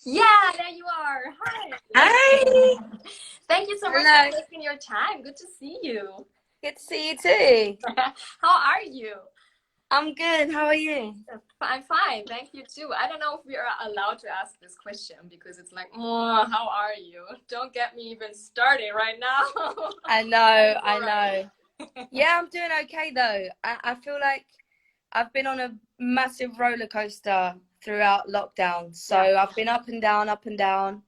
Yeah, there you are. Hi. Hi. Thank you so much Hello. for taking your time. Good to see you. Good to see you too. How are you? I'm good. How are you? I'm fine. Thank you too. I don't know if we are allowed to ask this question because it's like, oh, how are you? Don't get me even started right now. I I'm know, I alright. know. Yeah, I'm doing okay though. I feel like I've been on a massive roller coaster throughout lockdown. So Yeah, I've been up and down, up and down.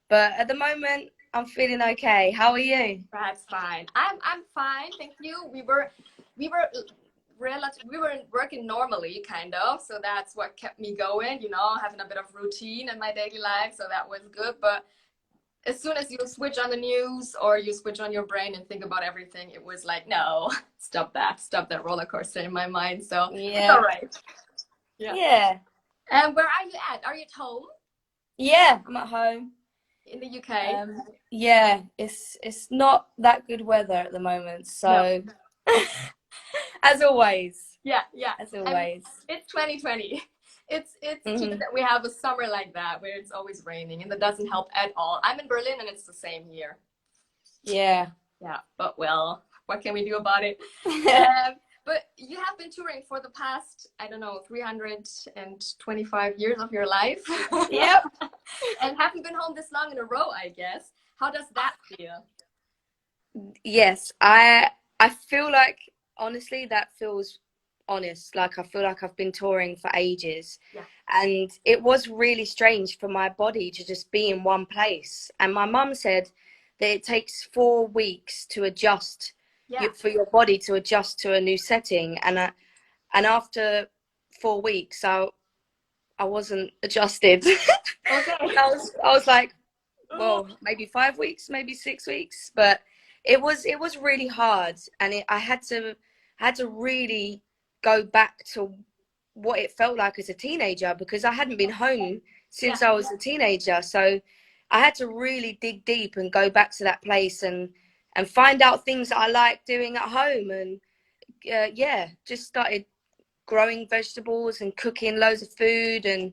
But at the moment, I'm feeling okay. How are you? that's fine. I'm fine. Thank you. We were we were working normally kind of, so that's what kept me going, having a bit of routine in my daily life, so that was good. But as soon as you switch on the news or you switch on your brain and think about everything, it was like, no, stop that roller coaster in my mind. So it's all Yeah. right. Yeah. Yeah. And where are you at? Are you at home Yeah, I'm at home. in the UK? Um, yeah, it's not that good weather at the moment, No. so as always, Yeah, yeah. as I mean, always. it's 2020. It's cute Hmm. that we have a summer like that where it's always raining, and that doesn't help at all. I'm in Berlin and it's the same here. Yeah. Yeah, but well, what can we do about it? Um, but you have been touring for the past, I don't know, 325 years of your life. Yep. And haven't been home this long in a row, I guess. How does that feel? Yes, I feel like honestly that feels honest. Like I feel like I've been touring for ages, Yeah. and it was really strange for my body to just be in one place. And my mum said that it takes 4 weeks to adjust Yeah. for your body to adjust to a new setting. And after 4 weeks, I wasn't adjusted. Okay. I was like, well, maybe 5 weeks, maybe 6 weeks, but it was really hard, and I had to really go back to what it felt like as a teenager, because I hadn't been home Yeah. since I was a teenager. So I had to really dig deep and go back to that place and find out things that I like doing at home, and yeah, just started growing vegetables and cooking loads of food, and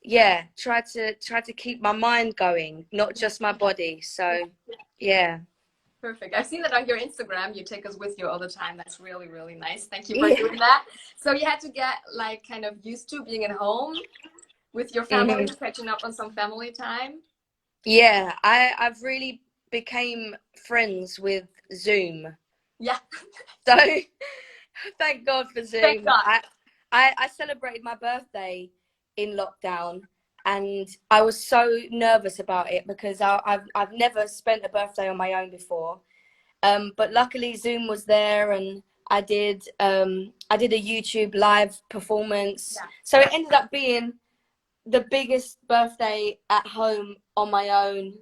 yeah, try to keep my mind going, not just my body. So yeah. Perfect. I've seen that on your Instagram. You take us with you all the time. That's really, really nice. Thank you for Yeah. doing that. So you had to get like kind of used to being at home with your family, Hmm. catching up on some family time. Yeah, I've really became friends with Zoom. Yeah, So thank God for thank Zoom. God. I celebrated my birthday in lockdown, and I was so nervous about it because I've never spent a birthday on my own before. But luckily Zoom was there, and I did a YouTube live performance. Yeah, So it ended up being the biggest birthday at home on my own,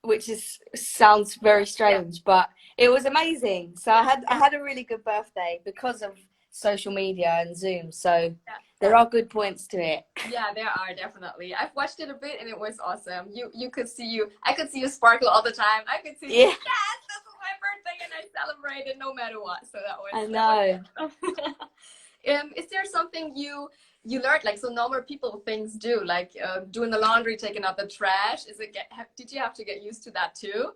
which is sounds very yeah, strange, but it was amazing. So I yeah, had I had a really good birthday because of social media and Zoom. So yeah. there are good points to it. Yeah, there are definitely. I've watched it a bit and it was awesome. You could see you. I could see you sparkle all the time. I could see you. Yeah, Yes, this is my birthday and I celebrated no matter what. So I that was know. awesome. Is there something you learned, like, so normal people things do, like doing the laundry, taking out the trash? Did you have to get used to that too?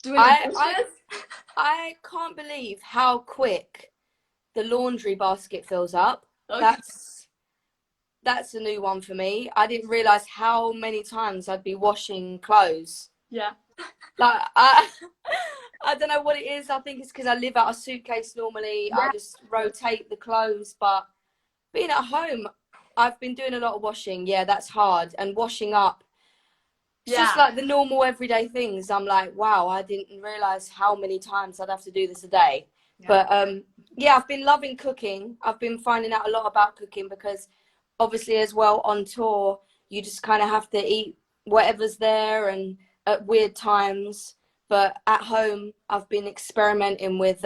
Doing the I I dishes? I can't believe how quick the laundry basket fills up. Okay. That's a new one for me. I didn't realize how many times I'd be washing clothes. Yeah. Like I don't know what it is. I think it's because I live out a suitcase normally. I Yeah. just rotate the clothes, but being at home, I've been doing a lot of washing. Yeah, that's hard. And washing up. It's just Yeah. like the normal everyday things. I'm like, wow, I didn't realize how many times I'd have to do this a day. Yeah. But yeah, I've been loving cooking. I've been finding out a lot about cooking because obviously as well on tour, you just kind of have to eat whatever's there and at weird times. But at home, I've been experimenting with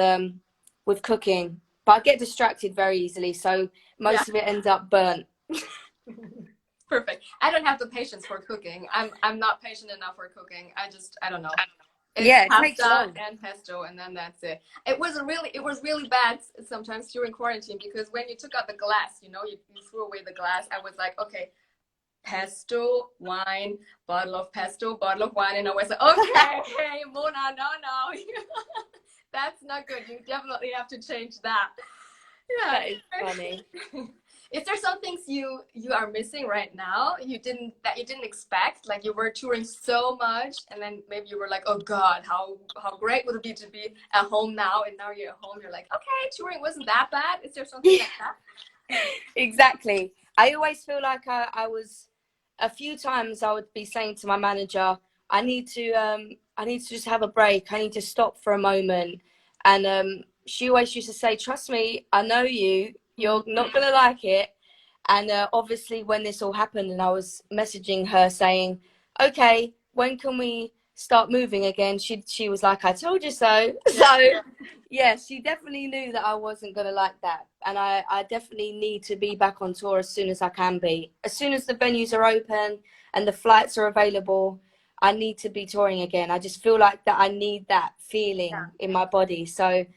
cooking. But I get distracted very easily, so Yeah. most of it ends up burnt. Perfect. I don't have the patience for cooking. I'm not patient enough for cooking. I don't know. It's Yeah, it takes pasta long. and pesto and then that's it. It was really bad sometimes during quarantine because when you took out the glass, you threw away the glass. I was like, okay, pesto, wine, bottle of pesto, bottle of wine. And I was like, okay, okay, Mona, no. That's not good. You definitely have to change that. Yeah. That is funny. Is there some things you are missing right now you didn't expect? Like you were touring so much, and then maybe you were like, oh God, how great would it be to be at home now? And now you're at home, you're like, okay, touring wasn't that bad. Is there something like that? Exactly. I always feel like I was, a few times I would be saying to my manager, I need to just have a break. I need to stop for a moment. And she always used to say, trust me, I know you. You're not gonna like it. And obviously, when this all happened, and I was messaging her saying, okay, when can we start moving again? She was like, I told you so. So yeah, she definitely knew that I wasn't gonna like that, and I definitely need to be back on tour as soon as I can be. As soon as the venues are open and the flights are available, I need to be touring again. I just feel like that I need that feeling in my body. So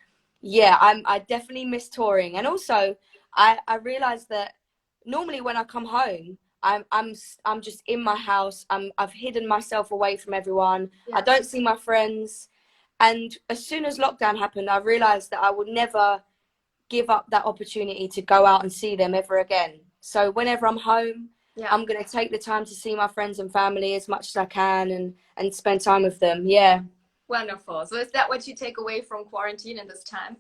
yeah, I definitely miss touring. And also I realized that normally when I come home, I'm just in my house. I've hidden myself away from everyone. I don't see my friends. And as soon as lockdown happened, I realized that I would never give up that opportunity to go out and see them ever again. So whenever I'm home, I'm going to take the time to see my friends and family as much as I can, and spend time with them. Yeah. Wonderful. So is that what you take away from quarantine in this time?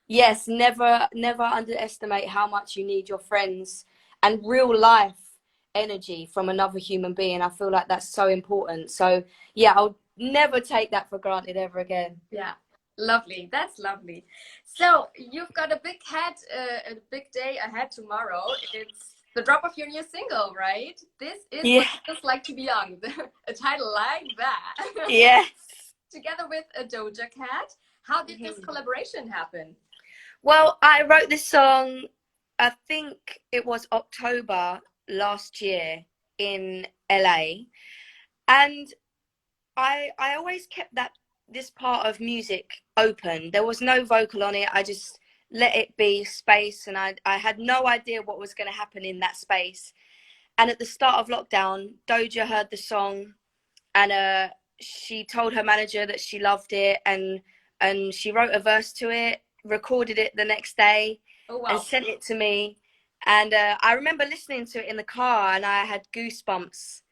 Yes, never underestimate how much you need your friends and real life energy from another human being. I feel like that's so important. So yeah, I'll never take that for granted ever again. Yeah. Lovely. That's lovely. So you've got a a big day ahead tomorrow. It's the drop of your new single, right? This is what it feels like to be young. A title like that. Yes. Together with a Doja Cat. How did this collaboration happen? Well, I wrote this song, I think it was October last year in LA. And I always kept this part of music open. There was no vocal on it. I just let it be space, and I had no idea what was going to happen in that space. And at the start of lockdown, Doja heard the song, and she told her manager that she loved it, and she wrote a verse to it, recorded it the next day, and sent it to me. And I remember listening to it in the car, and I had goosebumps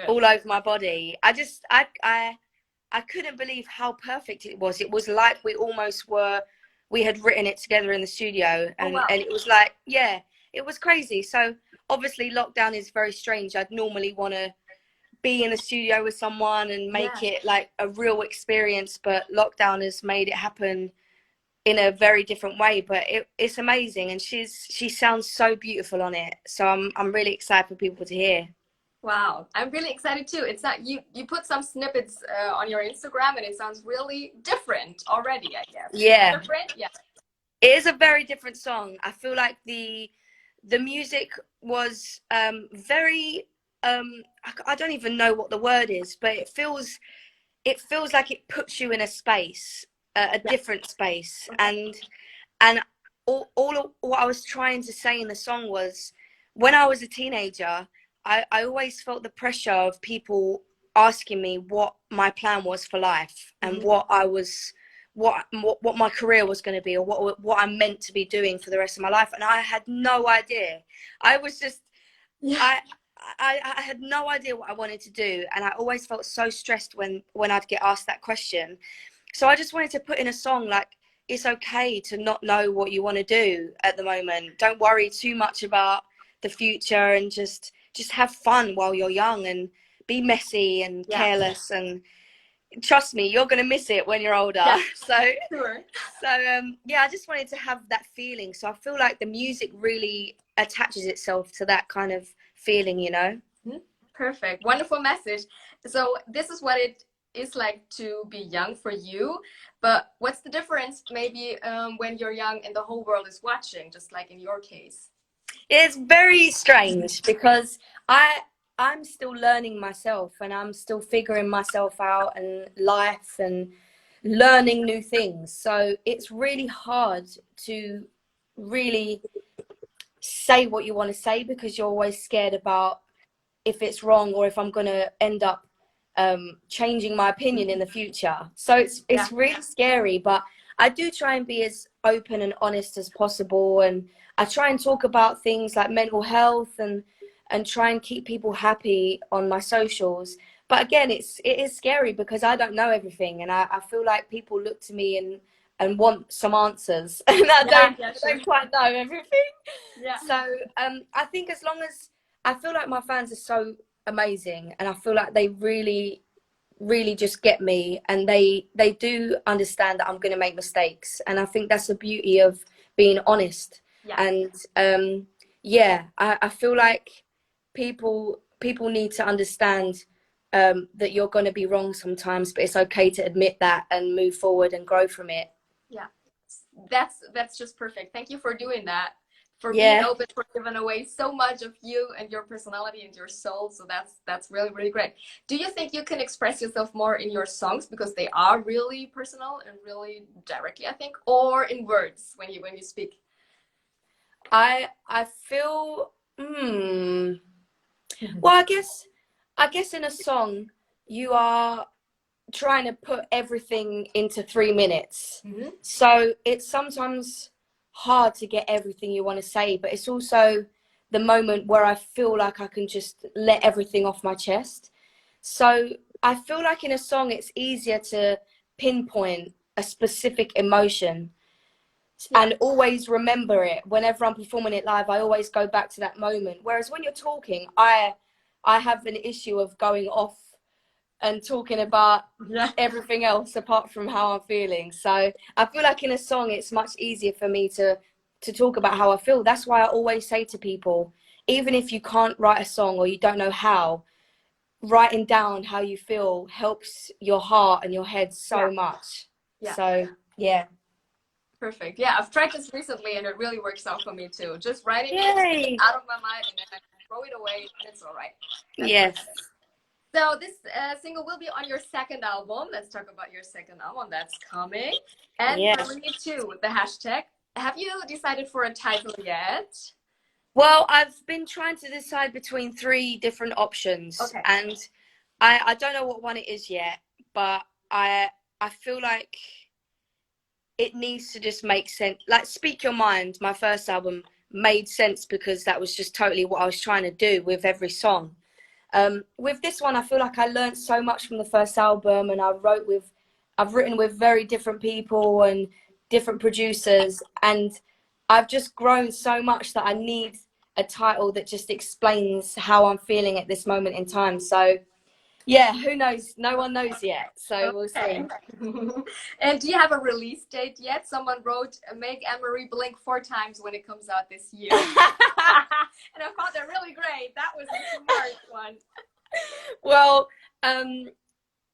all over my body. I couldn't believe how perfect it was. It was like we had written it together in the studio, and it was like, yeah, it was crazy. So obviously lockdown is very strange. I'd normally want to be in the studio with someone and make it like a real experience, but lockdown has made it happen in a very different way. But it's amazing, and she sounds so beautiful on it. So I'm really excited for people to hear. Wow, I'm really excited too. It's not you put some snippets on your Instagram, and it sounds really different already, I guess. Yeah. Different? Yeah. It is a very different song. I feel like the music was very I don't even know what the word is, but it feels like it puts you in a space, a different space. And all of what I was trying to say in the song was, when I was a teenager, I always felt the pressure of people asking me what my plan was for life, and what my career was going to be, or what I'm meant to be doing for the rest of my life. And I had no idea. I was just, I had no idea what I wanted to do. And I always felt so stressed when I'd get asked that question. So I just wanted to put in a song like, it's okay to not know what you want to do at the moment. Don't worry too much about the future, and just have fun while you're young, and be messy and careless. And trust me, you're going to miss it when you're older. So yeah, I just wanted to have that feeling. So I feel like the music really attaches itself to that kind of feeling, you know. Perfect. Wonderful message. So this is what it is like to be young for you, but what's the difference maybe when you're young and the whole world is watching, just like in your case? It's very strange, because I'm still learning myself, and I'm still figuring myself out, and life, and learning new things. So it's really hard to really say what you want to say, because you're always scared about if it's wrong or if I'm going to end up changing my opinion in the future. So it's really scary, but I do try and be as open and honest as possible, and I try and talk about things like mental health and try and keep people happy on my socials. But again, it is scary because I don't know everything, and I feel like people look to me and want some answers, and I don't quite know everything. Yeah. So I think as long as I feel like my fans are so amazing, and I feel like they really just get me, and they do understand that I'm going to make mistakes, and I think that's the beauty of being honest. And I feel like people need to understand that you're going to be wrong sometimes, but it's okay to admit that and move forward and grow from it. Yeah, that's just perfect. Thank you for doing that, for being open, for giving away so much of you and your personality and your soul. So that's really, really great. Do you think you can express yourself more in your songs because they are really personal and really directly, I think, or in words when you speak? I feel well, I guess in a song you are trying to put everything into 3 minutes. So it's sometimes hard to get everything you want to say, but it's also the moment where I feel like I can just let everything off my chest. So I feel like in a song it's easier to pinpoint a specific emotion and always remember it. Whenever I'm performing it live, I always go back to that moment. Whereas when you're talking, I have an issue of going off and talking about everything else apart from how I'm feeling. So I feel like in a song, it's much easier for me to talk about how I feel. That's why I always say to people, even if you can't write a song or you don't know how, writing down how you feel helps your heart and your head so much. So yeah. Perfect. Yeah, I've tried this recently and it really works out for me too. Just writing it out of my mind and then I throw it away and it's all right. Yes. So this single will be on your second album. Let's talk about your second album that's coming. And Harmony 2 with the hashtag. Have you decided for a title yet? Well, I've been trying to decide between 3 different options. Okay. And I don't know what one it is yet, but I feel like it needs to just make sense. Like Speak Your Mind, my first album, made sense because that was just totally what I was trying to do with every song. With this one, I feel like I learned so much from the first album, and I've written with very different people and different producers, and I've just grown so much that I need a title that just explains how I'm feeling at this moment in time. So yeah, who knows? No one knows yet, so we'll see. And do you have a release date yet? Someone wrote, make Anne-Marie blink 4 times when it comes out this year. And I thought they're really great. That was a smart one. Well,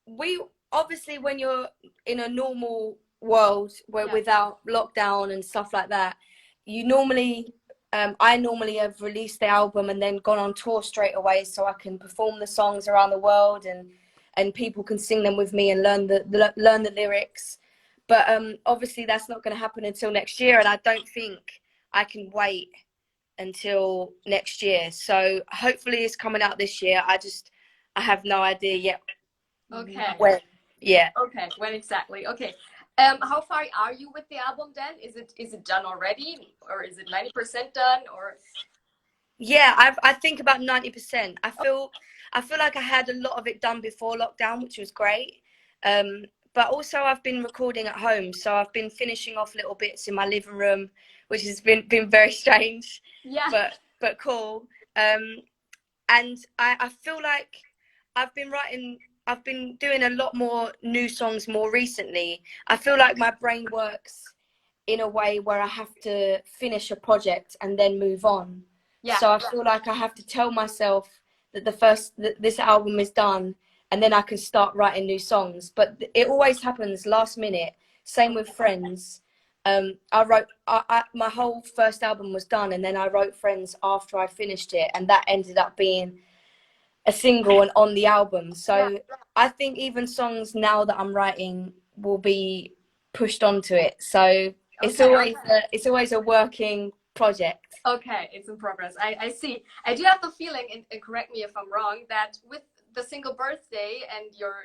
we obviously, when you're in a normal world where without lockdown and stuff like that, you normally I normally have released the album and then gone on tour straight away so I can perform the songs around the world and people can sing them with me and learn the lyrics. But obviously that's not going to happen until next year, and I don't think I can wait until next year. So hopefully it's coming out this year. I have no idea yet. Okay. When? Yeah. Okay. When exactly? Okay. How far are you with the album then? Is it done already, or is it 90% done, or? Yeah, I think about 90%. I feel like I had a lot of it done before lockdown, which was great. But also I've been recording at home, so I've been finishing off little bits in my living room, which has been very strange. Yeah. But cool. And I feel like I've been doing a lot more new songs more recently. I feel like my brain works in a way where I have to finish a project and then move on. Yeah. So I feel like I have to tell myself that this album is done and then I can start writing new songs. But it always happens last minute. Same with Friends. My whole first album was done and then I wrote Friends after I finished it, and that ended up being a single and on the album. So I think even songs now that I'm writing will be pushed onto it. So it's always a working project. Okay, it's in progress. I see. I do have the feeling, and correct me if I'm wrong, that with the single birthday and your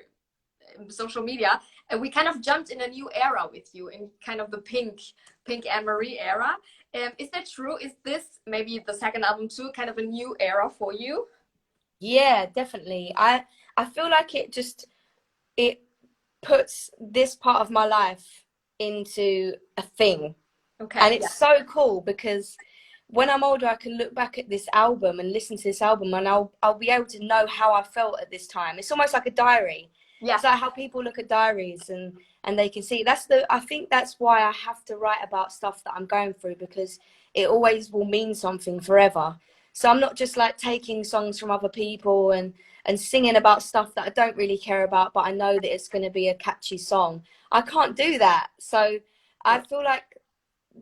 social media, we kind of jumped in a new era with you, in kind of the pink Anne Marie era. Is that true? Is this maybe the second album too, kind of a new era for you? Yeah, definitely. I feel like it puts this part of my life into a thing. Okay. And it's so cool because when I'm older, I can look back at this album and listen to this album, and I'll be able to know how I felt at this time. It's almost like a diary. Yeah. It's like how people look at diaries and they can see. I think that's why I have to write about stuff that I'm going through, because it always will mean something forever. So I'm not just like taking songs from other people and singing about stuff that I don't really care about, but I know that it's going to be a catchy song. I can't do that. So I feel like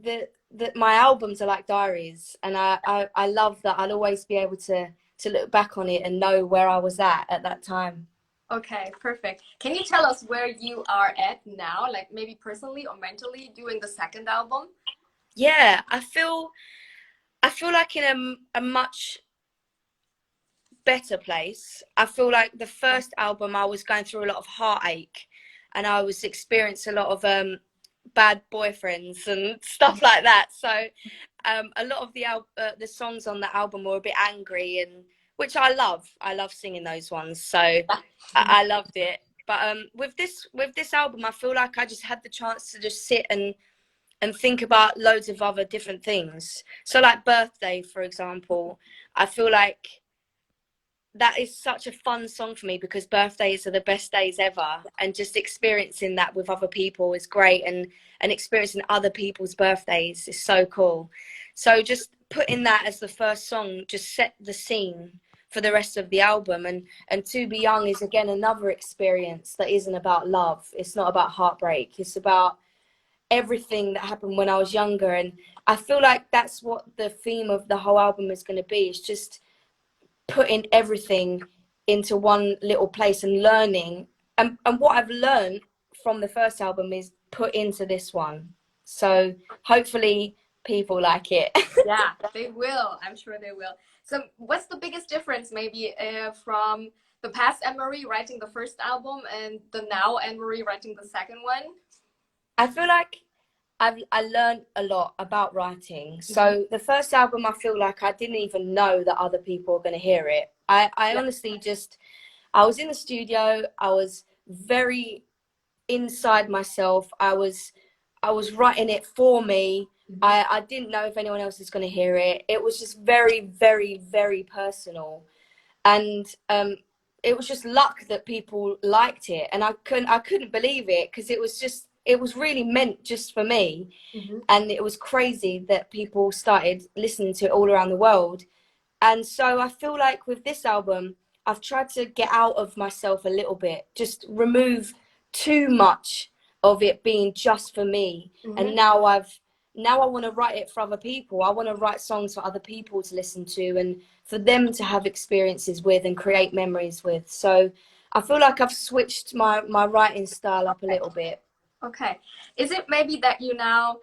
that my albums are like diaries, and I love that I'll always be able to look back on it and know where I was at that time. Okay, perfect. Can you tell us where you are at now, like maybe personally or mentally, doing the second album? Yeah, I feel like in a much better place. I feel like the first album I was going through a lot of heartache, and I was experiencing a lot of bad boyfriends and stuff like that. So a lot of the songs on the album were a bit angry, and which I love. I love singing those ones. So I loved it. But with this album, I feel like I just had the chance to just sit and think about loads of other different things. So like Birthday, for example, I feel like that is such a fun song for me, because birthdays are the best days ever, and just experiencing that with other people is great, and experiencing other people's birthdays is so cool. So just putting that as the first song just set the scene for the rest of the album. And To Be Young is again another experience that isn't about love. It's not about heartbreak. It's about everything that happened when I was younger. And I feel like that's what the theme of the whole album is going to be. It's just putting everything into one little place and learning. And what I've learned from the first album is put into this one. So hopefully people like it. Yeah, they will. I'm sure they will. So what's the biggest difference maybe from the past Anne Marie writing the first album and the now Anne Marie writing the second one? I feel like I learned a lot about writing. So the first album, I feel like I didn't even know that other people were going to hear it. I honestly just, I was in the studio. I was very inside myself. I was writing it for me. I didn't know if anyone else was going to hear it. It was just very, very, very personal. And it was just luck that people liked it. And I couldn't believe it, because it was really meant just for me. And it was crazy that people started listening to it all around the world. And so I feel like with this album, I've tried to get out of myself a little bit, just remove too much of it being just for me. And now I want to write it for other people. I want to write songs for other people to listen to and for them to have experiences with and create memories with. So I feel like I've switched my writing style up a little bit. Okay. Is it maybe that you now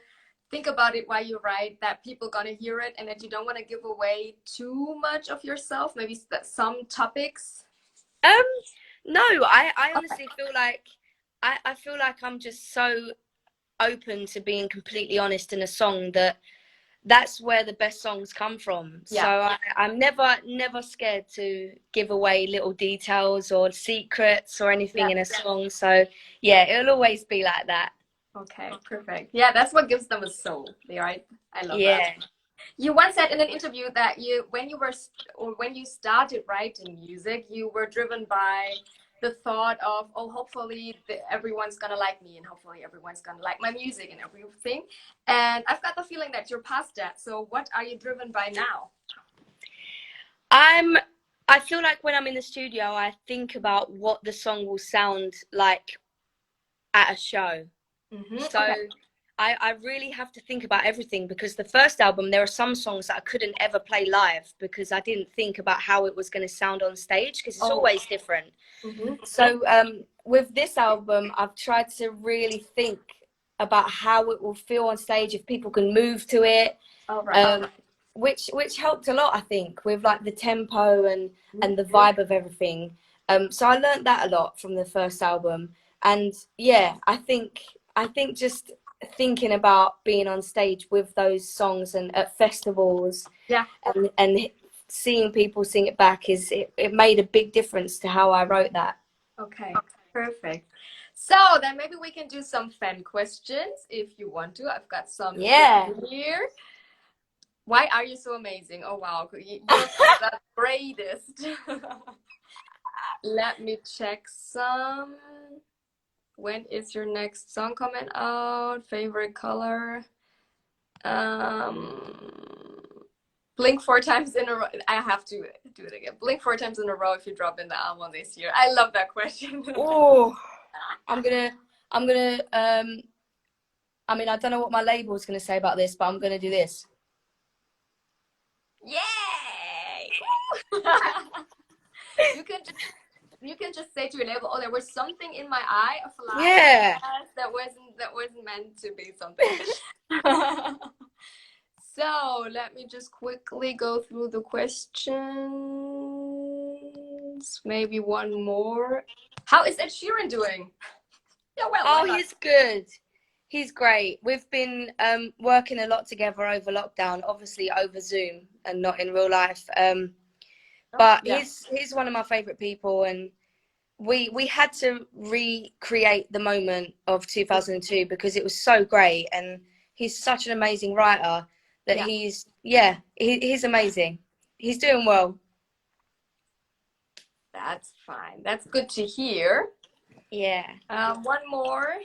think about it while you write, that people gonna hear it, and that you don't want to give away too much of yourself, maybe some topics? No, I honestly feel like I feel like I'm just so open to being completely honest in a song that's where the best songs come from. Yeah. So I'm never scared to give away little details or secrets or anything in a song. So yeah, it'll always be like that. Okay, perfect. Yeah, that's what gives them a soul, right? I love that. You once said in an interview that when you started writing music, you were driven by the thought of, oh, hopefully everyone's gonna like me, and hopefully everyone's gonna like my music and everything. And I've got the feeling that you're past that. So what are you driven by now? I feel like when I'm in the studio, I think about what the song will sound like at a show. So I really have to think about everything, because the first album, there are some songs that I couldn't ever play live because I didn't think about how it was going to sound on stage, because it's always different. So with this album, I've tried to really think about how it will feel on stage, if people can move to it, All right. Which helped a lot, I think, with like the tempo and the vibe of everything. So I learned that a lot from the first album, and yeah, I think just thinking about being on stage with those songs and at festivals, Yeah. and seeing people sing it back it made a big difference to how I wrote that. Okay. Perfect. So then maybe we can do some fan questions if you want to. I've got some Yeah. written here. Why are you so amazing? Oh wow, you're the greatest. Let me check some. When is your next song coming out? Favorite color? Blink 4 times in a row. I have to do it again. Blink 4 times in a row if you drop in the album this year. I love that question. Oh, I'm gonna I mean, I don't know what my label is gonna say about this, but I'm gonna do this. Yay! you can just you can just say to your label, oh, there was something in my eye, a fly Yeah. that wasn't meant to be something. So let me just quickly go through the questions. Maybe one more. How is Ed Sheeran doing? Yeah, well, Oh, why not? he's good. He's great. We've been working a lot together over lockdown, obviously over Zoom and not in real life. But Yeah. he's one of my favorite people, and we had to recreate the moment of 2002 because it was so great, and he's such an amazing writer that he's amazing. He's doing well. That's fine. That's good to hear. Yeah. One more.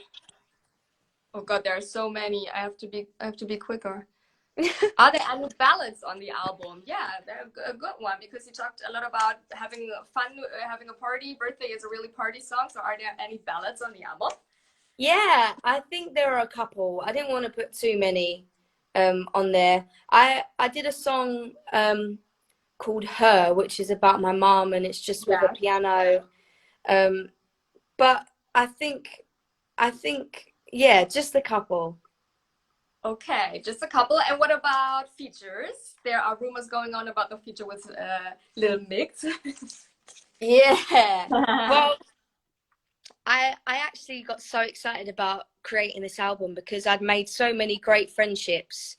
Oh God, there are so many. I have to be quicker. Are there any ballads on the album? Yeah, they're a good one because you talked a lot about having fun, having a party. Birthday is a really party song. So are there any ballads on the album? Yeah, I think there are a couple. I didn't want to put too many on there. I did a song called Her, which is about my mom, and it's just with a Yeah. piano. But I think yeah, just a couple. Okay, just a couple. And what about features? There are rumors going on about the feature with Little Mix. Yeah. Well, I actually got so excited about creating this album because I'd made so many great friendships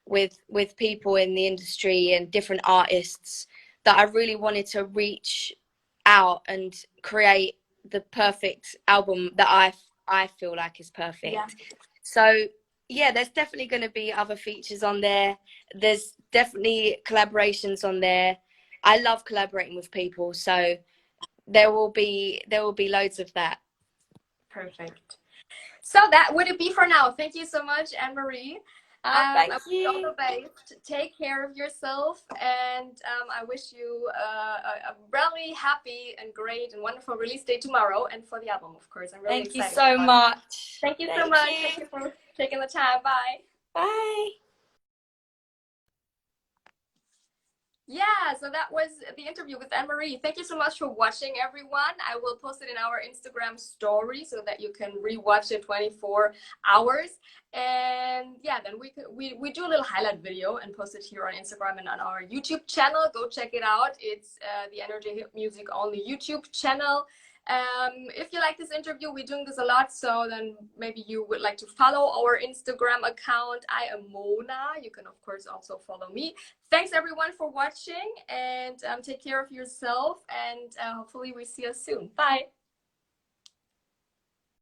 with people in the industry and different artists that I really wanted to reach out and create the perfect album that I feel like is perfect. Yeah. So yeah, there's definitely going to be other features on there. There's definitely collaborations on there. I love collaborating with people, so there will be loads of that. Perfect. So that would it be for now. Thank you so much, Anne Marie. Thank I wish you all you. the best. Take care of yourself, and I wish you a really happy and great and wonderful release day tomorrow, and for the album, of course. I'm really Thank you excited so about it. much. Thank you so Thank much. Thank you. you for taking the time. Bye. Bye. Yeah, so that was the interview with Anne Marie. Thank you so much for watching, everyone. I will post it in our Instagram story so that you can rewatch it 24 hours. And yeah, then we do a little highlight video and post it here on Instagram and on our YouTube channel. Go check it out. It's the Energy Hip Music on the YouTube channel. If you like this interview, we're doing this a lot, so then maybe you would like to follow our Instagram account. I am Mona. You can of course also follow me. Thanks everyone for watching, and take care of yourself, and hopefully we see you soon. Bye.